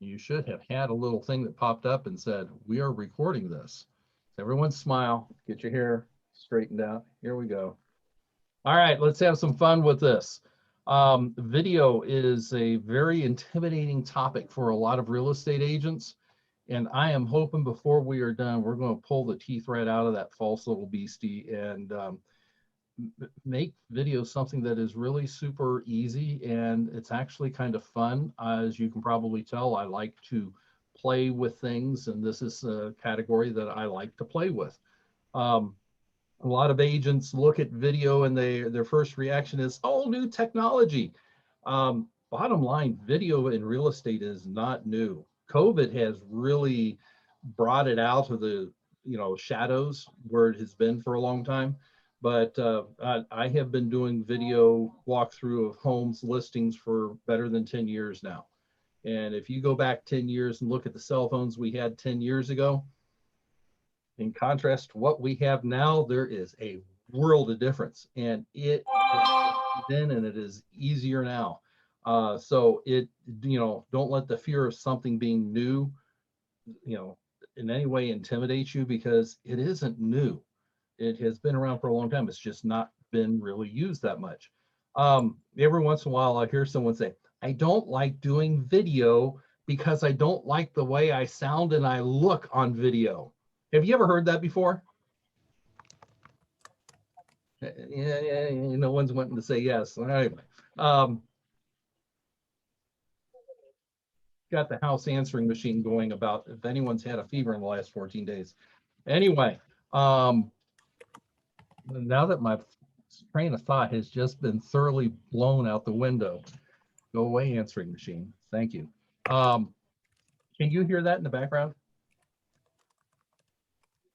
You should have had a little thing that popped up and said, we are recording this. Everyone smile, get your hair straightened out. Here we go. All right, let's have some fun with this. Video is a very intimidating topic for a lot of real estate agents. And I am hoping before we are done, we're going to pull the teeth right out of that false little beastie and make video something that is really super easy and it's actually kind of fun. As you can probably tell, I like to play with things, and this is a category that I like to play with. Um, a lot of agents look at video and their first reaction is, oh, new technology. Bottom line, video in real estate is not new. COVID has really brought it out of the shadows where it has been for a long time. But I have been doing video walkthrough of homes listings for better than 10 years now. And if you go back 10 years and look at the cell phones we had 10 years ago, in contrast to what we have now, there is a world of difference. And it then and it is easier now. So don't let the fear of something being new, in any way intimidate you, because it isn't new. It has been around for a long time. It's just not been really used that much. Every once in a while, I hear someone say, I don't like doing video because I don't like the way I sound and I look on video. Have you ever heard that before? Yeah, no one's wanting to say yes. Anyway, um, got the house answering machine going about if anyone's had a fever in the last 14 days. Anyway, now that my train of thought has just been thoroughly blown out the window, go away, answering machine. Thank you. Um, can you hear that in the background?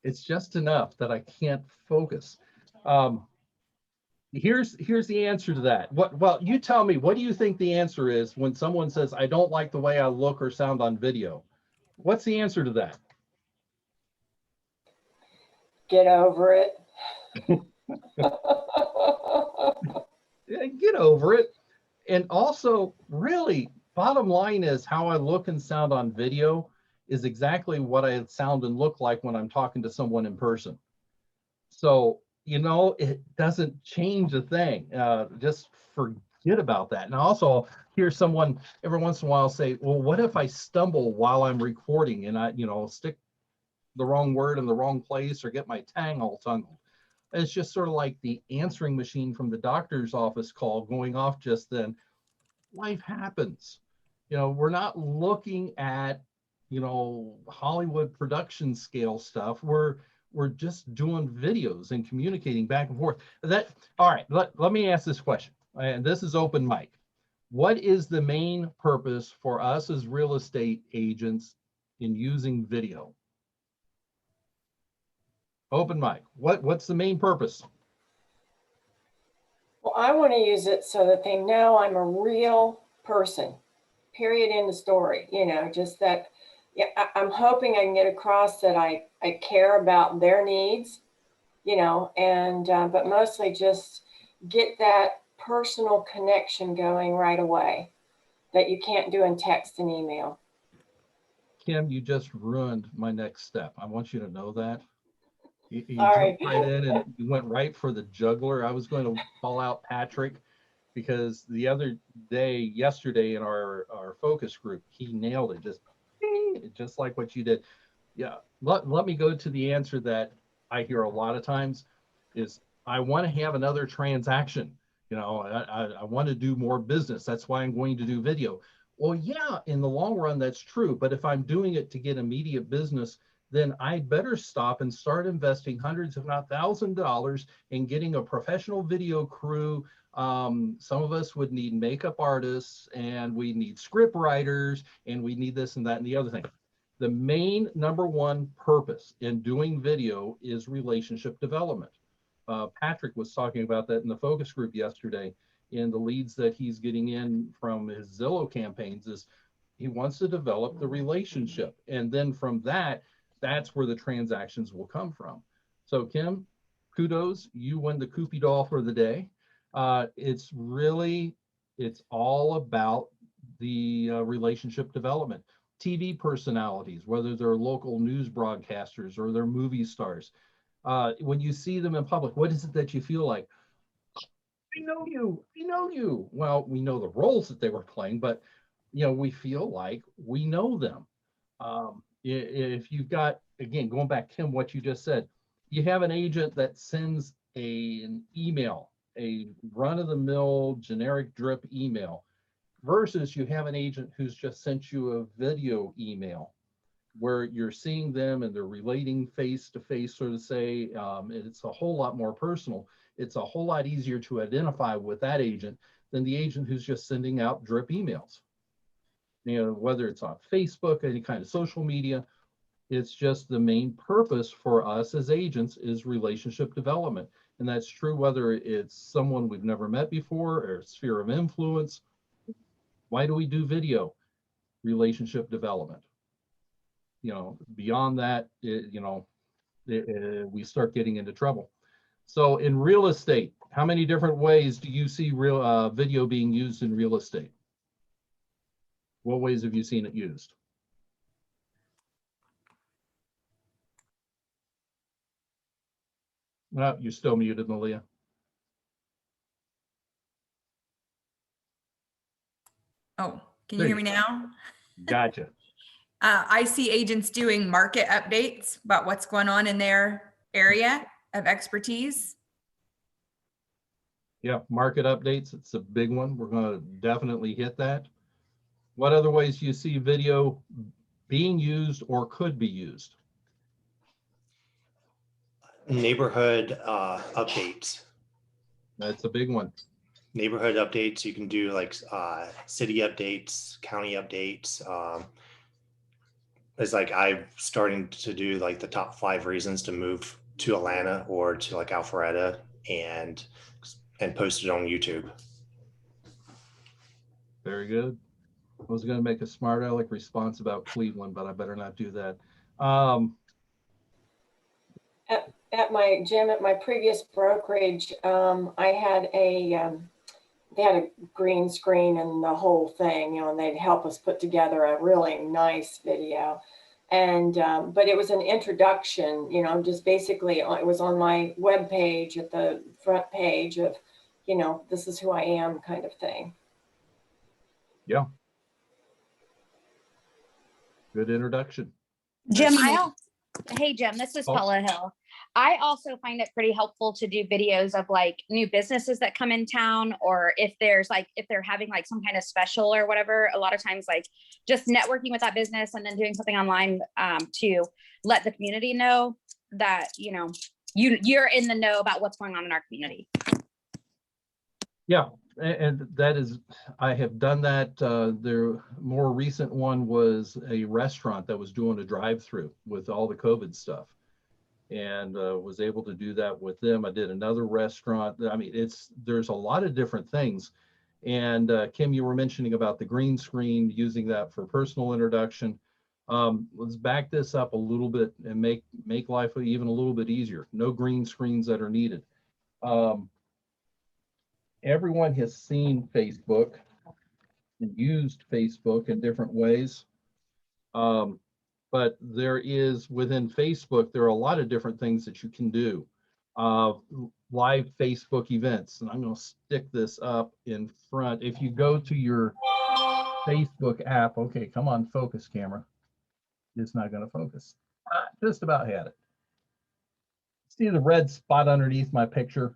It's just enough that I can't focus. Um, here's the answer to that. Well, you tell me, what do you think the answer is when someone says, I don't like the way I look or sound on video? What's the answer to that? Get over it. Get over it. And also, really, bottom line is how I look and sound on video is exactly what I sound and look like when I'm talking to someone in person. So, it doesn't change a thing. Just forget about that. And I also hear someone every once in a while say, well, what if I stumble while I'm recording and I, stick the wrong word in the wrong place or get my tang all tangled? It's just sort of like the answering machine from the doctor's office call going off just then. Life happens. We're not looking at, Hollywood production scale stuff. We're just doing videos and communicating back and forth. All right, let me ask this question. And this is open mic. What is the main purpose for us as real estate agents in using video? Open mic. What's the main purpose? Well, I want to use it so that they know I'm a real person, period, in the story. Just that, yeah, I'm hoping I can get across that I care about their needs, and but mostly just get that personal connection going right away that you can't do in text and email. Kim, you just ruined my next step. I want you to know that. You All right. jumped right in and you went right for the juggler. I was going to call out Patrick because the other day, yesterday in our focus group, he nailed it, just like what you did. Yeah, let me go to the answer that I hear a lot of times is I want to have another transaction. I want to do more business. That's why I'm going to do video. Well, yeah, in the long run, that's true. But if I'm doing it to get immediate business, then I better stop and start investing hundreds, if not $1,000 in getting a professional video crew. Some of us would need makeup artists and we need script writers and we need this and that and the other thing. The main number one purpose in doing video is relationship development. Patrick was talking about that in the focus group yesterday. In the leads that he's getting in from his Zillow campaigns is he wants to develop the relationship. And then from that's where the transactions will come from. So Kim, kudos, you won the Koopy doll for the day. It's all about the relationship development. TV personalities, whether they're local news broadcasters or they're movie stars. When you see them in public, what is it that you feel like? I know you, I know you. Well, we know the roles that they were playing, but we feel like we know them. If you've got, again, going back, Kim, what you just said, you have an agent that sends an email, a run-of-the-mill generic drip email, versus you have an agent who's just sent you a video email where you're seeing them and they're relating face to face, so to say. It's a whole lot more personal. It's a whole lot easier to identify with that agent than the agent who's just sending out drip emails. Whether it's on Facebook, any kind of social media, it's just the main purpose for us as agents is relationship development. And that's true whether it's someone we've never met before or sphere of influence. Why do we do video? Relationship development. Beyond that, we start getting into trouble. So in real estate, how many different ways do you see real video being used in real estate? What ways have you seen it used? No, you're still muted, Malia. Oh, can you hear me now? Gotcha. I see agents doing market updates about what's going on in their area of expertise. Yeah, market updates, it's a big one. We're going to definitely hit that. What other ways do you see video being used or could be used? Neighborhood updates. That's a big one. Neighborhood updates, you can do like city updates, county updates. It's like I'm starting to do like the top 5 reasons to move to Atlanta or to like Alpharetta and post it on YouTube. Very good. I was going to make a smart aleck response about Cleveland, but I better not do that. At my Jim, at my previous brokerage, I had they had a green screen and the whole thing, and they'd help us put together a really nice video. And, but it was an introduction, just basically it was on my webpage at the front page of, this is who I am kind of thing. Yeah. Good introduction. Jim, hey Jim, this is Paula Hill. I also find it pretty helpful to do videos of like new businesses that come in town, or if they're having like some kind of special or whatever. A lot of times like just networking with that business and then doing something online to let the community know that, you're in the know about what's going on in our community. Yeah, and that is, I have done that. Their more recent one was a restaurant that was doing a drive-through with all the COVID stuff, and was able to do that with them. I did another restaurant. I mean, there's a lot of different things. And Kim, you were mentioning about the green screen, using that for personal introduction. Let's back this up a little bit and make life even a little bit easier. No green screens that are needed. Everyone has seen Facebook and used Facebook in different ways. But there is, within Facebook, there are a lot of different things that you can do. Live Facebook events, and I'm going to stick this up in front. If you go to your Facebook app, okay, come on, focus camera. It's not going to focus. Just about had it. See the red spot underneath my picture?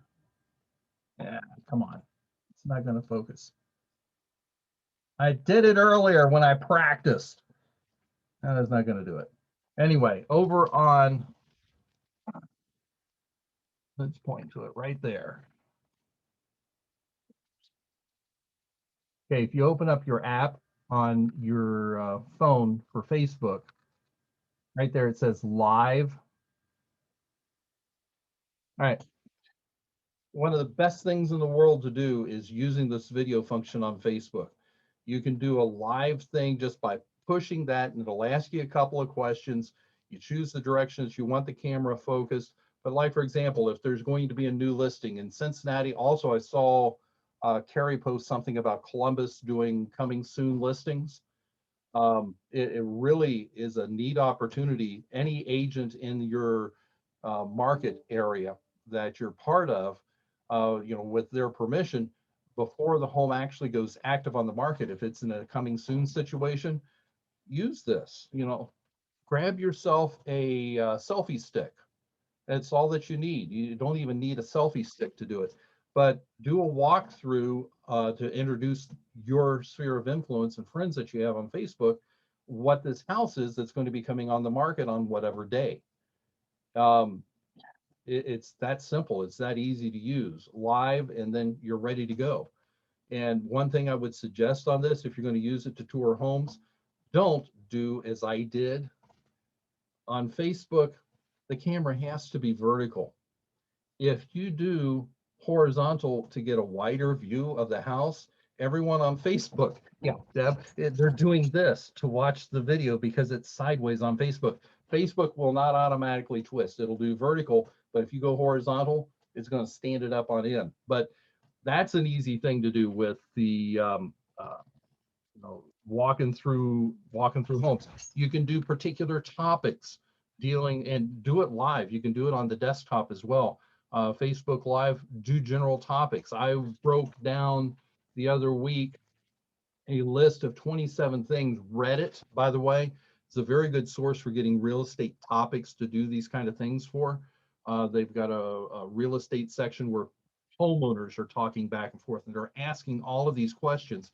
Yeah, come on. It's not going to focus. I did it earlier when I practiced. That is not going to do it. Anyway, over on, let's point to it right there. Okay, if you open up your app on your phone for Facebook, right there it says live. All right. One of the best things in the world to do is using this video function on Facebook. You can do a live thing just by pushing that, and it'll ask you a couple of questions. You choose the direction that you want the camera focused. But like, for example, if there's going to be a new listing in Cincinnati, also I saw Carrie post something about Columbus doing coming soon listings. It really is a neat opportunity. Any agent in your market area that you're part of, with their permission, before the home actually goes active on the market, if it's in a coming soon situation, use this, grab yourself a selfie stick. That's all that you need. You don't even need a selfie stick to do it, but do a walkthrough to introduce your sphere of influence and friends that you have on Facebook, what this house is that's going to be coming on the market on whatever day. Um, it's that simple. It's that easy to use live, and then you're ready to go. And one thing I would suggest on this, if you're going to use it to tour homes, don't do as I did on Facebook. The camera has to be vertical. If you do horizontal to get a wider view of the house, everyone on Facebook, yeah, Deb, they're doing this to watch the video because it's sideways on Facebook. Facebook will not automatically twist. It'll do vertical, but if you go horizontal, it's going to stand it up on end. But that's an easy thing to do with the walking through homes. You can do particular topics dealing and do it live. You can do it on the desktop as well. Facebook Live, do general topics. I broke down the other week a list of 27 things. Reddit, by the way, is a very good source for getting real estate topics to do these kind of things for. They've got a real estate section where homeowners are talking back and forth and they're asking all of these questions.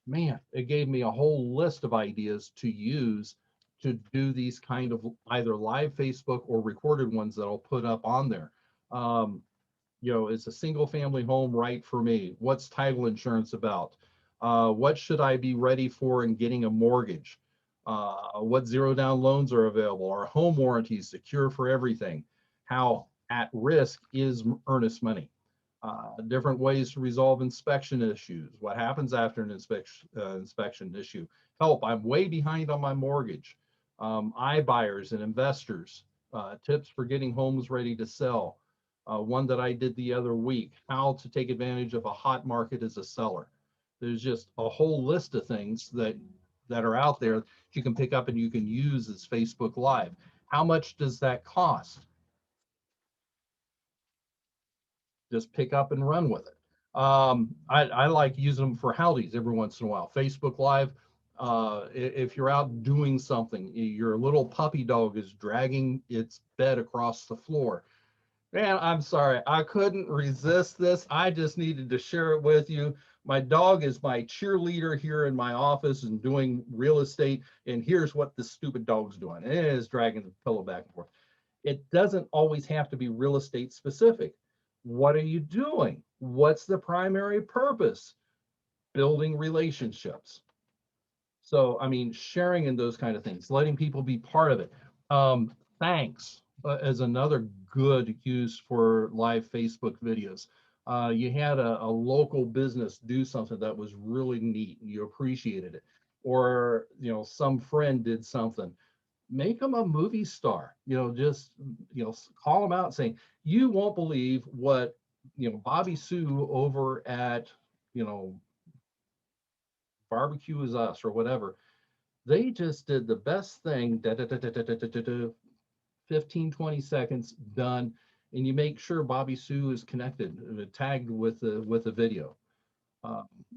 Man, it gave me a whole list of ideas to use to do these kind of either live Facebook or recorded ones that I'll put up on there. Is a single family home right for me? What's title insurance about? What should I be ready for in getting a mortgage? What zero down loans are available? Are home warranties secure for everything? How at risk is earnest money? Different ways to resolve inspection issues. What happens after an inspection issue? Help, I'm way behind on my mortgage. iBuyers and investors. Tips for getting homes ready to sell. One that I did the other week, how to take advantage of a hot market as a seller. There's just a whole list of things that are out there that you can pick up and you can use as Facebook Live. How much does that cost? Just pick up and run with it. I like using them for howdies every once in a while. Facebook Live, if you're out doing something, your little puppy dog is dragging its bed across the floor. Man, I'm sorry, I couldn't resist this. I just needed to share it with you. My dog is my cheerleader here in my office and doing real estate. And here's what this stupid dog's doing. It is dragging the pillow back and forth. It doesn't always have to be real estate specific. What are you doing? What's the primary purpose? Building relationships. So, I mean, sharing in those kind of things, letting people be part of it. Thanks as another good use for live Facebook videos. You had a local business do something that was really neat and you appreciated it. Or, some friend did something. Make them a movie star, just, call them out saying, you won't believe what, Bobby Sue over at, Barbecue is Us or whatever. They just did the best thing, 15, 20 seconds, done. And you make sure Bobby Sue is connected, tagged with the video.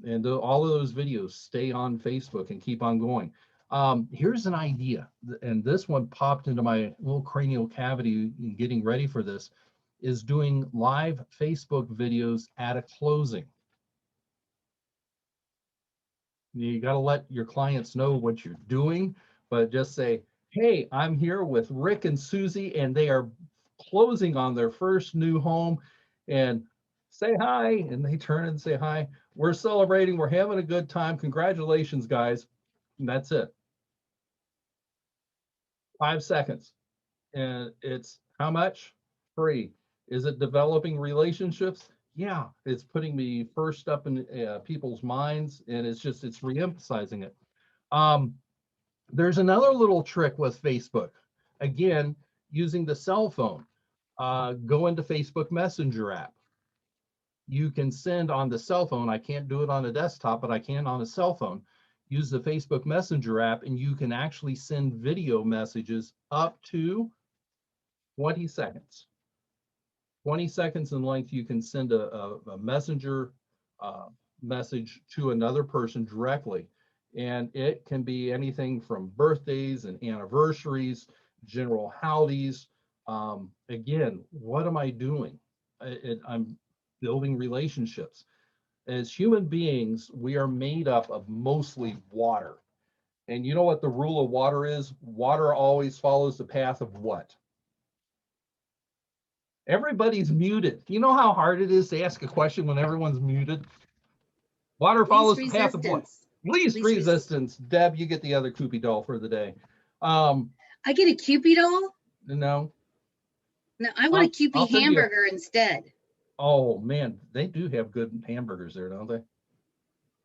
And all of those videos stay on Facebook and keep on going. Here's an idea, and this one popped into my little cranial cavity in getting ready for this, is doing live Facebook videos at a closing. You got to let your clients know what you're doing, but just say, hey, I'm here with Rick and Susie, and they are closing on their first new home, and say hi. And they turn and say hi. We're celebrating. We're having a good time. Congratulations, guys. And that's it. 5 seconds. And it's how much? Free. Is it developing relationships? Yeah, it's putting me first up in people's minds, and it's reemphasizing it. There's another little trick with Facebook. Again, using the cell phone. Go into Facebook Messenger app. You can send on the cell phone. I can't do it on a desktop, but I can on a cell phone. use the Facebook Messenger app, and you can actually send video messages up to 20 seconds. 20 seconds in length, you can send a messenger message to another person directly. And it can be anything from birthdays and anniversaries, general howdies. Again, what am I doing? I'm building relationships. As human beings, we are made up of mostly water. And you know what the rule of water is? Water always follows the path of what? Everybody's muted. You know how hard it is to ask a question when everyone's muted? Water follows the path of what? Least resistance. Deb, you get the other Koopy doll for the day. I get a Kewpie doll? No. No, I want a I'll Kewpie send you a- hamburger instead. Oh man, they do have good hamburgers there, don't they?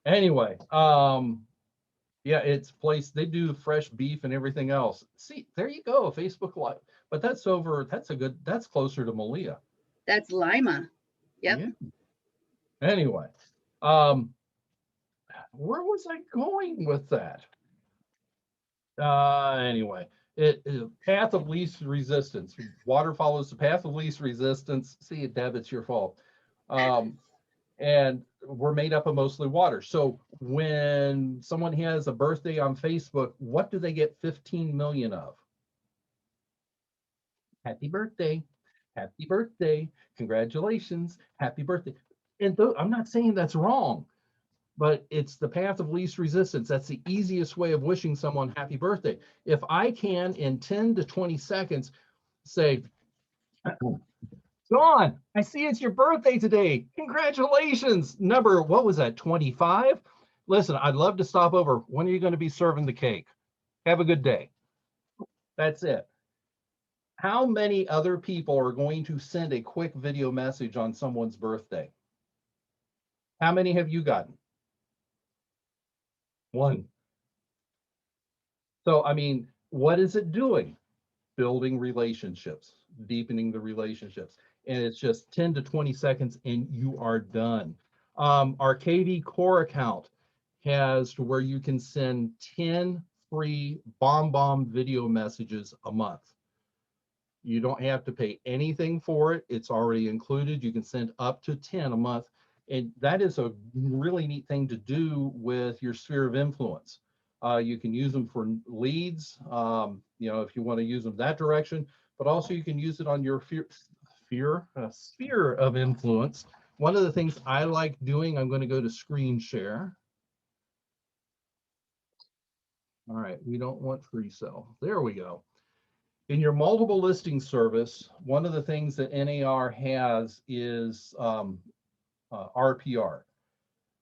Anyway, yeah, it's placed. They do fresh beef and everything else. See, there you go, Facebook Live. But that's that's closer to Malia. That's Lima. Yep. Yeah. Anyway, where was I going with that? Anyway, it path of least resistance. Water follows the path of least resistance. See, Deb, it's your fault. And we're made up of mostly water. So when someone has a birthday on Facebook, what do they get 15 million of? Happy birthday. Happy birthday. Congratulations. Happy birthday. And I'm not saying that's wrong, but it's the path of least resistance. That's the easiest way of wishing someone happy birthday. If I can, in 10 to 20 seconds, say, Dawn, I see it's your birthday today. Congratulations. Number, what was that, 25? Listen, I'd love to stop over. When are you going to be serving the cake? Have a good day. That's it. How many other people are going to send a quick video message on someone's birthday? How many have you gotten? One. So, I mean, what is it doing? Building relationships, deepening the relationships. And it's just 10 to 20 seconds and you are done. Our KV Core account has to where you can send 10 free BombBomb video messages a month. You don't have to pay anything for it. It's already included. You can send up to 10 a month. And that is a really neat thing to do with your sphere of influence. You can use them for leads, if you want to use them that direction, but also you can use it on your sphere of influence. One of the things I like doing, I'm going to go to screen share. All right, we don't want free sell. There we go. In your multiple listing service, one of the things that NAR has is RPR.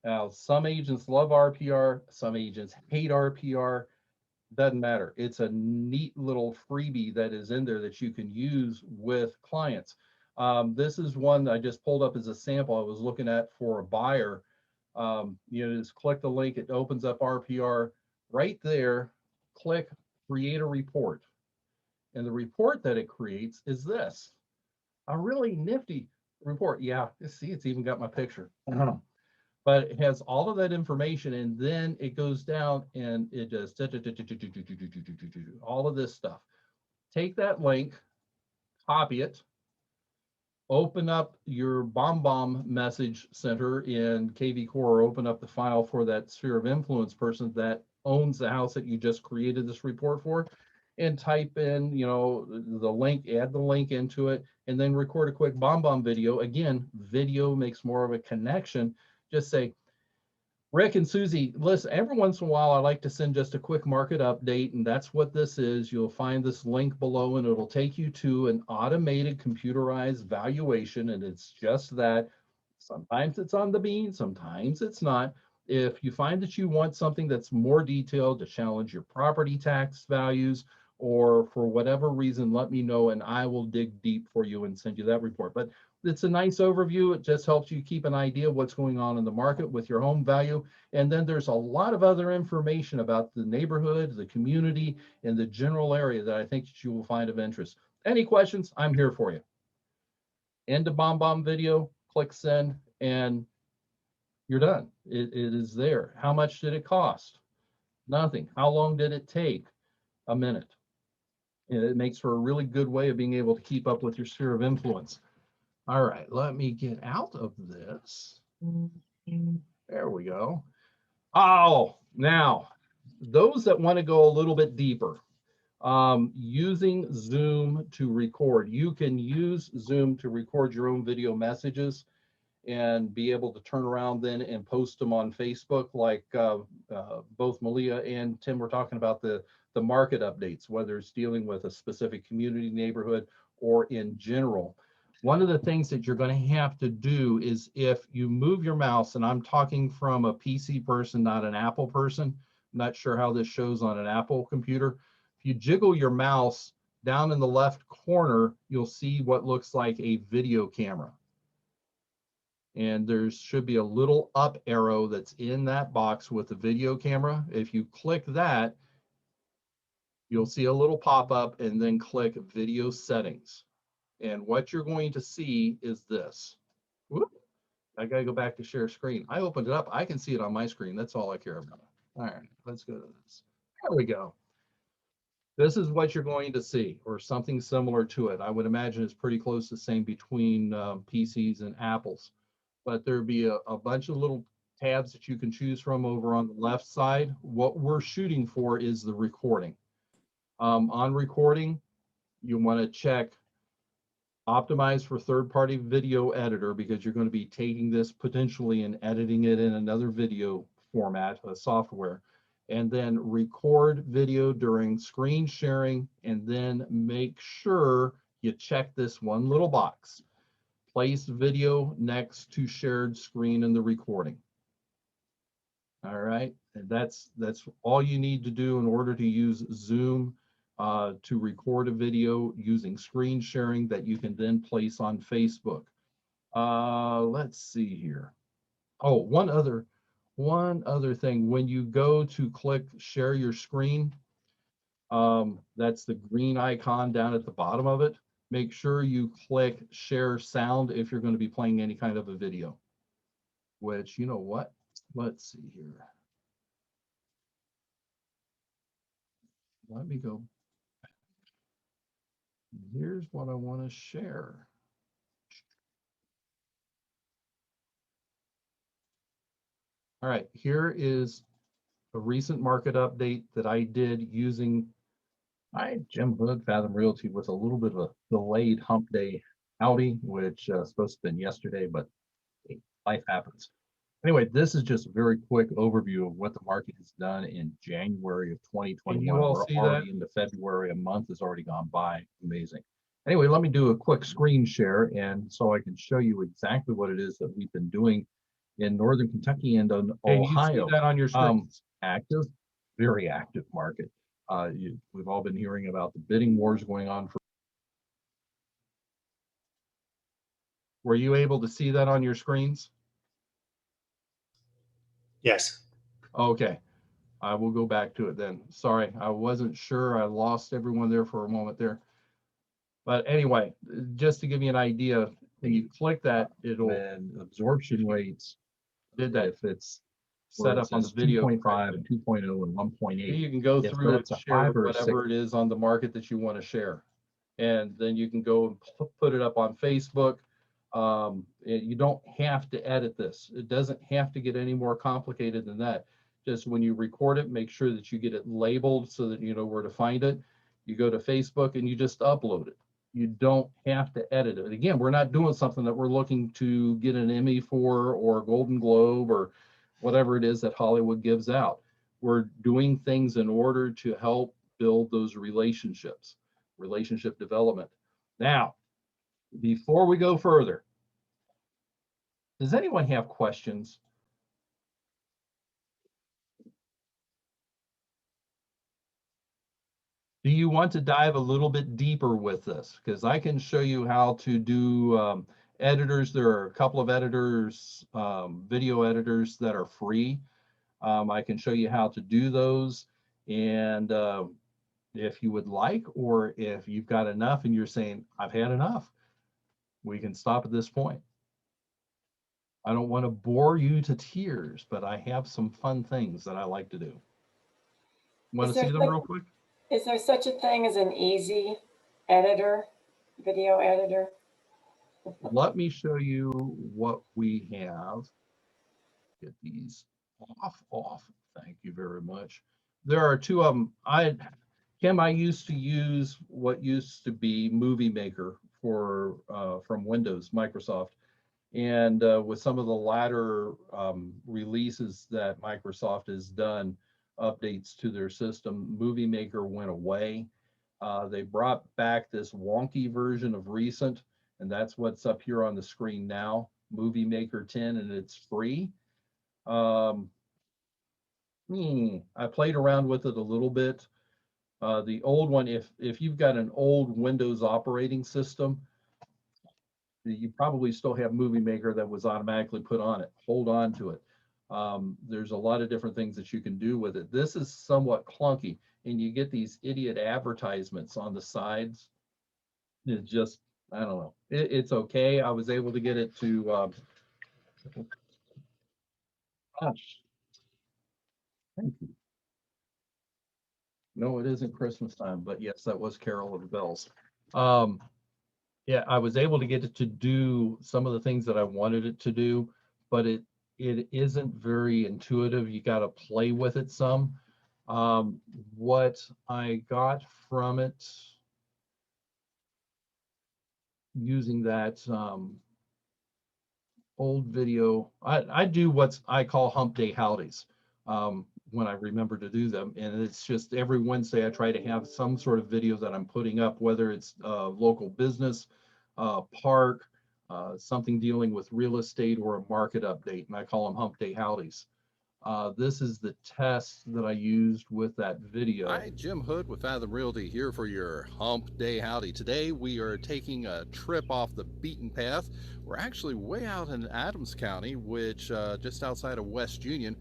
Now, some agents love RPR, some agents hate RPR. Doesn't matter. It's a neat little freebie that is in there that you can use with clients. This is one that I just pulled up as a sample I was looking at for a buyer. Just click the link, it opens up RPR right there. Click create a report. And the report that it creates is this, a really nifty report. Yeah, see, it's even got my picture. But it has all of that information, and then it goes down and it does all of this stuff. Take that link, copy it, open up your BombBomb message center in KV Core, or open up the file for that sphere of influence person that owns the house that you just created this report for, and type in, the link, add the link into it, and then record a quick BombBomb video. Again, video makes more of a connection. Just say, Rick and Susie, listen, every once in a while, I like to send just a quick market update, and that's what this is. You'll find this link below, and it'll take you to an automated computerized valuation, and it's just that. Sometimes it's on the bean, sometimes it's not. If you find that you want something that's more detailed to challenge your property tax values, or for whatever reason, let me know, and I will dig deep for you and send you that report. But it's a nice overview. It just helps you keep an idea of what's going on in the market with your home value. And then there's a lot of other information about the neighborhood, the community, and the general area that I think that you will find of interest. Any questions? I'm here for you. End of BombBomb video, click send, and you're done. It is there. How much did it cost? Nothing. How long did it take? A minute. And it makes for a really good way of being able to keep up with your sphere of influence. All right, let me get out of this. There we go. Oh, now, those that want to go a little bit deeper, using Zoom to record. You can use Zoom to record your own video messages and be able to turn around then and post them on Facebook, like both Malia and Tim were talking about the market updates, whether it's dealing with a specific community, neighborhood, or in general. One of the things that you're going to have to do is if you move your mouse, and I'm talking from a PC person, not an Apple person, I'm not sure how this shows on an Apple computer. If you jiggle your mouse down in the left corner, you'll see what looks like a video camera. And there should be a little up arrow that's in that box with the video camera. If you click that, you'll see a little pop-up and then click video settings. And what you're going to see is this. Whoop, I gotta go back to share screen. I opened it up, I can see it on my screen. That's all I care about. All right, let's go to this. There we go. This is what you're going to see, or something similar to it. I would imagine it's pretty close to the same between PCs and Apples. But there'd be a bunch of little tabs that you can choose from over on the left side. What we're shooting for is the recording. On recording, you want to check optimize for third-party video editor, because you're going to be taking this potentially and editing it in another video format, a software, and then record video during screen sharing, and then make sure you check this one little box. Place video next to shared screen in the recording. All right, and that's all you need to do in order to use Zoom to record a video using screen sharing that you can then place on Facebook. Let's see here. Oh, one other thing. When you go to click share your screen, that's the green icon down at the bottom of it. Make sure you click share sound if you're going to be playing any kind of a video, which, you know what? Let's see here. Let me go. Here's what I want to share. All right, here is a recent market update that I did using Jim Hood, Fathom Realty, with a little bit of a delayed hump day outing, which supposed to have been yesterday, but hey, life happens. Anyway, this is just a very quick overview of what the market has done in January of 2021. Can you all see that? Into February, a month has already gone by. Amazing. Anyway, let me do a quick screen share, and so I can show you exactly what it is that we've been doing in Northern Kentucky and in Ohio. You see that on your screen? Active, very active market. We've all been hearing about the bidding wars going on. Were you able to see that on your screens? Yes. Okay, I will go back to it then. Sorry, I wasn't sure. I lost everyone there for a moment there. But anyway, just to give you an idea, when you click that, it'll absorption rates. Did that if it's set up on the video 2.5 and 2.0 and 1.8. You can go through and share whatever it is on the market that you want to share. And then you can go and put it up on Facebook. You don't have to edit this. It doesn't have to get any more complicated than that. Just when you record it, make sure that you get it labeled so that you know where to find it. You go to Facebook and you just upload it. You don't have to edit it. Again, we're not doing something that we're looking to get an Emmy for or a Golden Globe or whatever it is that Hollywood gives out. We're doing things in order to help build those relationships, relationship development. Now, before we go further, does anyone have questions? Do you want to dive a little bit deeper with this? Because I can show you how to do editors. There are a couple of editors, video editors that are free. I can show you how to do those. And if you would like, or if you've got enough and you're saying, I've had enough, we can stop at this point. I don't want to bore you to tears, but I have some fun things that I like to do. Want Is to there see them such- real quick? Is there such a thing as an easy editor, video editor? Let me show you what we have. Get these off. Thank you very much. There are two of them. Kim, I used to use what used to be Movie Maker for from Windows, Microsoft. And with some of the latter releases that Microsoft has done, updates to their system, Movie Maker went away. They brought back this wonky version of Recent, and that's what's up here on the screen now, Movie Maker 10, and it's free. I played around with it a little bit. The old one, if you've got an old Windows operating system, you probably still have Movie Maker that was automatically put on it. Hold on to it. There's a lot of different things that you can do with it. This is somewhat clunky, and you get these idiot advertisements on the sides. It's just, I don't know. It's okay. I was able to get it to, gosh. Thank you. No, it isn't Christmas time, but yes, that was Carol of the Bells. Yeah, I was able to get it to do some of the things that I wanted it to do, but it isn't very intuitive. You got to play with it some. What I got from it using that old video, I do what I call hump day howdies when I remember to do them. And it's just every Wednesday I try to have some sort of video that I'm putting up, whether it's local business, park, something dealing with real estate, or a market update, and I call them hump day howdies. This is the test that I used with that video. Hi, Jim Hood with Fathom Realty here for your Hump Day Howdy. Today we are taking a trip off the beaten path. We're actually way out in Adams County, which just outside of West Union.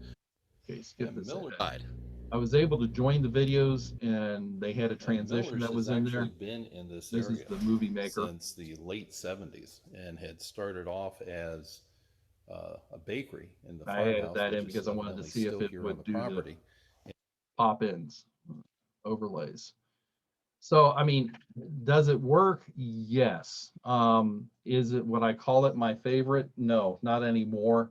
Okay, skip And this Miller ahead. died. I was able to join the videos, and they had a transition Miller's that was has in there. actually been in this This is area the Movie Maker. since the late 70s and had started off as a bakery in the I farmhouse. added that in which is because I wanted to evidently see if still it here would on the do the property. pop-ins, overlays. So, I mean, does it work? Yes. Is it what I call it my favorite? No, not anymore.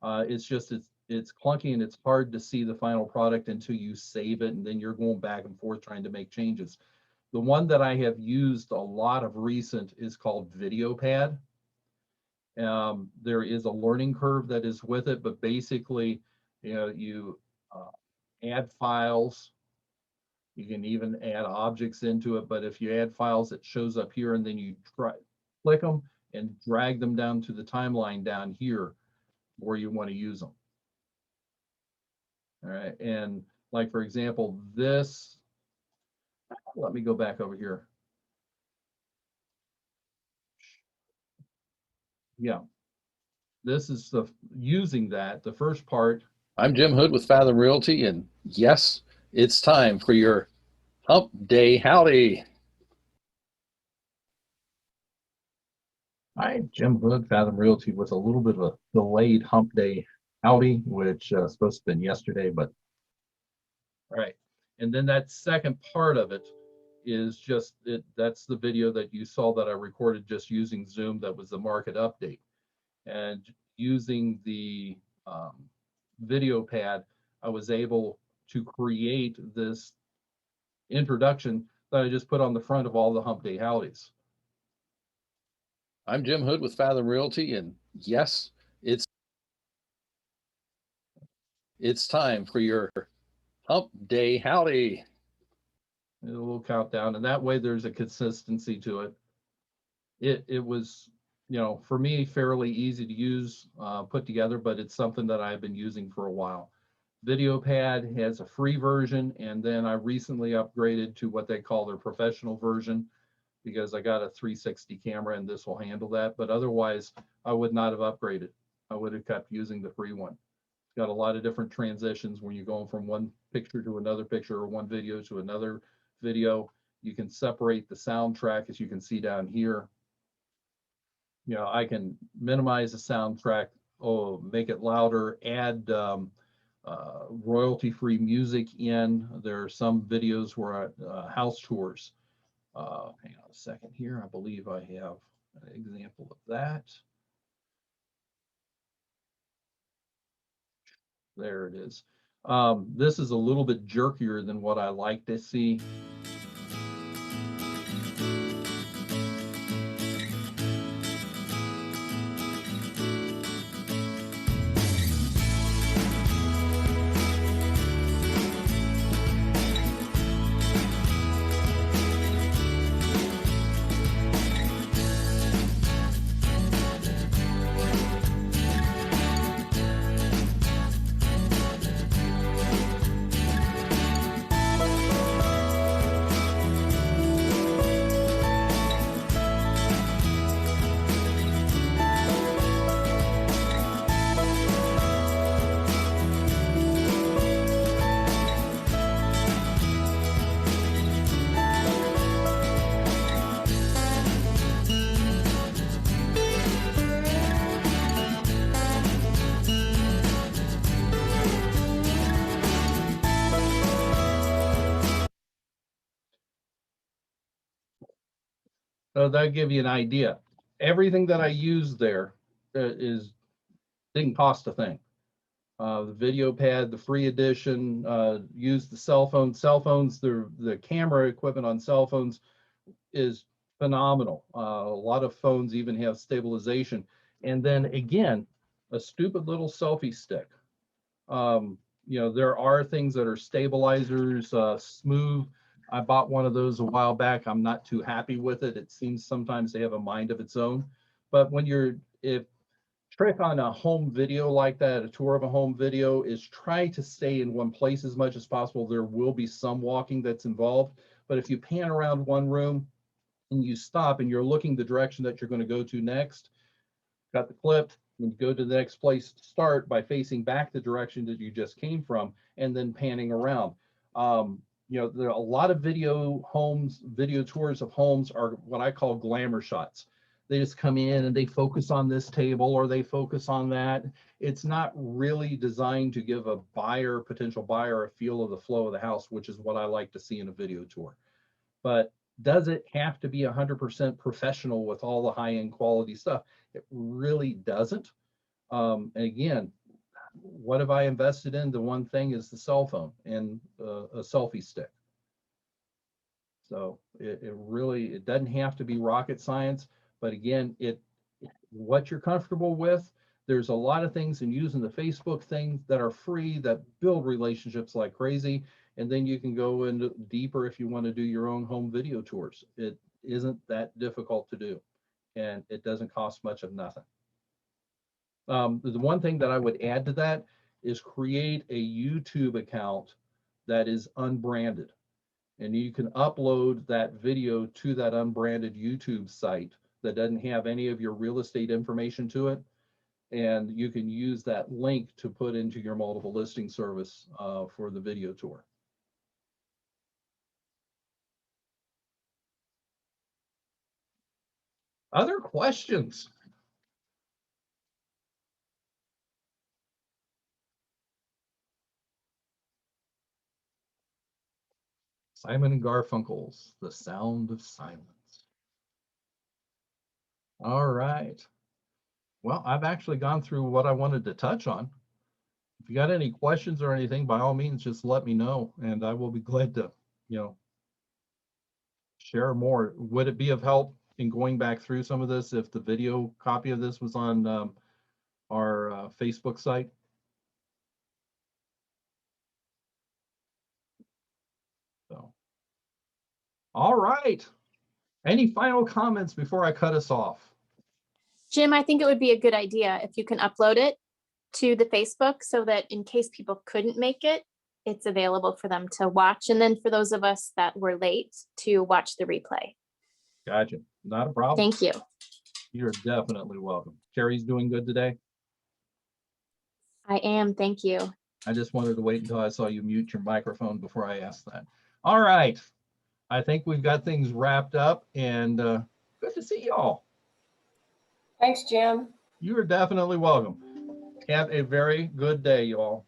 It's just, it's clunky and it's hard to see the final product until you save it, and then you're going back and forth trying to make changes. The one that I have used a lot of recent is called VideoPad. There is a learning curve that is with it, but basically, you add files. You can even add objects into it, but if you add files, it shows up here, and then you click them and drag them down to the timeline down here where you want to use them. All right, and like, for example, this, let me go back over here. Yeah, this is using that, the first part. I'm Jim Hood with Fathom Realty, and yes, it's time for your Hump Day Howdy. Hi, Jim Hood, Fathom Realty, with a little bit of a delayed hump day howdy, which is supposed to have been yesterday, but all right. And then that second part of it is just it. That's the video that you saw that I recorded just using Zoom. That was the market update, and using the VideoPad, I was able to create this introduction that I just put on the front of all the hump day howdies. I'm Jim Hood with Fathom Realty, and yes, it's time for your Hump Day Howdy. A little countdown, and that way there's a consistency to it. It was, for me, fairly easy to use, put together, but it's something that I've been using for a while. VideoPad has a free version, and then I recently upgraded to what they call their professional version, because I got a 360 camera and this will handle that. But otherwise, I would not have upgraded. I would have kept using the free one. It's got a lot of different transitions when you're going from one picture to another picture, or one video to another video. You can separate the soundtrack, as you can see down here. I can minimize the soundtrack, make it louder, add royalty-free music in. There are some videos where house tours. Hang on a second here. I believe I have an example of that. There it is. This is a little bit jerkier than what I like to see. So that'll give you an idea. Everything that I used there didn't cost a thing. The video pad, the free edition, used the cell phones. Cell phones, the camera equipment on cell phones is phenomenal. A lot of phones even have stabilization. And then again, a stupid little selfie stick. You know, there are things that are stabilizers, smooth. I bought one of those a while back. I'm not too happy with it. It seems sometimes they have a mind of its own. But when trick on a home video like that, a tour of a home video, is try to stay in one place as much as possible. There will be some walking that's involved, but if you pan around one room and you stop and you're looking the direction that you're going to go to next, got the clip, and you go to the next place, start by facing back the direction that you just came from and then panning around. You know, there are a lot of video tours of homes are what I call glamour shots. They just come in and they focus on this table or they focus on that. It's not really designed to give a potential buyer, a feel of the flow of the house, which is what I like to see in a video tour. But does it have to be 100% professional with all the high-end quality stuff? It really doesn't. And again, what have I invested in? The one thing is the cell phone and a selfie stick. So it doesn't have to be rocket science, but again, what you're comfortable with. There's a lot of things in using the Facebook things that are free that build relationships like crazy. And then you can go into deeper if you want to do your own home video tours. It isn't that difficult to do, and it doesn't cost much of nothing. The one thing that I would add to that is create a YouTube account that is unbranded. And you can upload that video to that unbranded YouTube site that doesn't have any of your real estate information to it. And you can use that link to put into your multiple listing service for the video tour. Other questions? Simon and Garfunkel's The Sound of Silence. All right. Well, I've actually gone through what I wanted to touch on. If you got any questions or anything, by all means, just let me know, and I will be glad to, share more. Would it be of help in going back through some of this if the video copy of this was on our Facebook site? So, all right. Any final comments before I cut us off? Jim, I think it would be a good idea if you can upload it to the Facebook so that in case people couldn't make it, it's available for them to watch. And then for those of us that were late, to watch the replay. Gotcha. Not a problem. Thank you. You're definitely welcome. Carrie's doing good today? I am. Thank you. I just wanted to wait until I saw you mute your microphone before I asked that. All right. I think we've got things wrapped up, and good to see y'all. Thanks, Jim. You are definitely welcome. Have a very good day, y'all.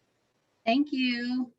Thank you.